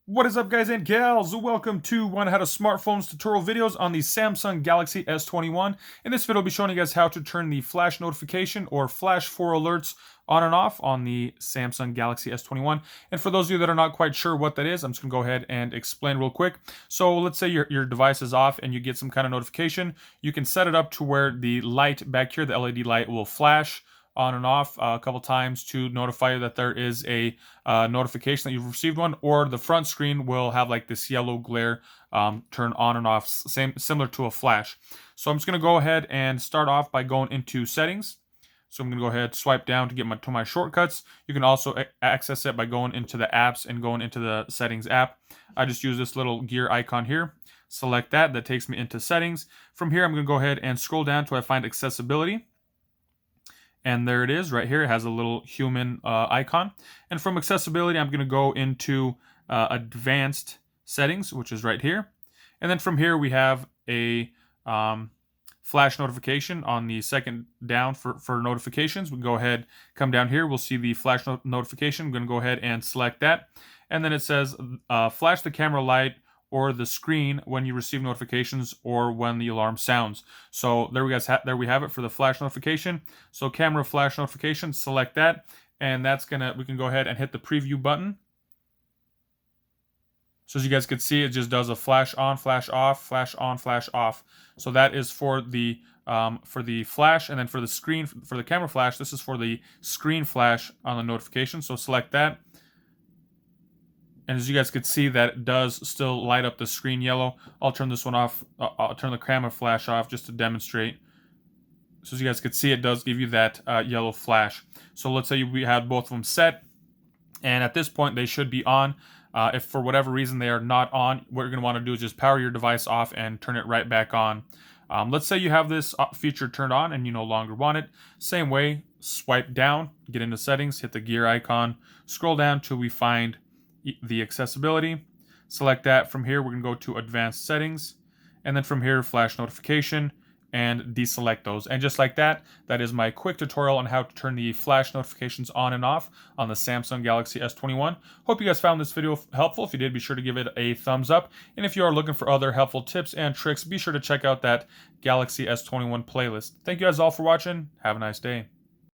What is up, guys and gals? Welcome to One How to Smartphones tutorial videos on the Samsung Galaxy S21. In this video, I'll be showing you guys how to turn the flash notification or flash 4 alerts on and off on the Samsung Galaxy S21. And for those of you that are not quite sure what that is, I'm just going to go ahead and explain real quick. So let's say your device is off and you get some kind of notification. You can set it up to where the light back here, the LED light, will flash on and off a couple times to notify you that there is a notification that you've received one, or the front screen will have like this yellow glare turn on and off, similar to a flash. So I'm just going to go ahead and start off by going into settings. So I'm going to go ahead, swipe down to get to my shortcuts. You can also access it by going into the apps and going into the settings app. I just use this little gear icon here. Select that. That takes me into settings. From here, I'm going to go ahead and scroll down till I find accessibility. And there it is right here. It has a little human icon. And from accessibility, I'm going to go into advanced settings, which is right here. And then from here, we have a flash notification on the second down for notifications. We can go ahead, come down here. We'll see the flash notification. I'm going to go ahead and select that. And then it says flash the camera light or the screen when you receive notifications or when the alarm sounds. So there we have it for the flash notification. So camera flash notification, select that, and we can go ahead and hit the preview button. So as you guys can see, it just does a flash on, flash off, flash on, flash off. So that is for the flash, and then for the screen, for the camera flash, this is for the screen flash on the notification. So select that. And as you guys can see, that it does still light up the screen yellow. I'll turn this one off. I'll turn the camera flash off just to demonstrate. So as you guys can see, it does give you that yellow flash. So let's say we had both of them set, and at this point they should be on. If for whatever reason they are not on, what you're going to want to do is just power your device off and turn it right back on. Let's say you have this feature turned on and you no longer want it. Same way, swipe down, get into settings, hit the gear icon, scroll down till we find the accessibility. Select that. From here, we're going to go to advanced settings, and then from here, flash notification, and deselect those. And just like that, that is my quick tutorial on how to turn the flash notifications on and off on the Samsung Galaxy S21. Hope you guys found this video helpful. If you did, be sure to give it a thumbs up. And if you are looking for other helpful tips and tricks, be sure to check out that Galaxy S21 playlist. Thank you guys all for watching. Have a nice day.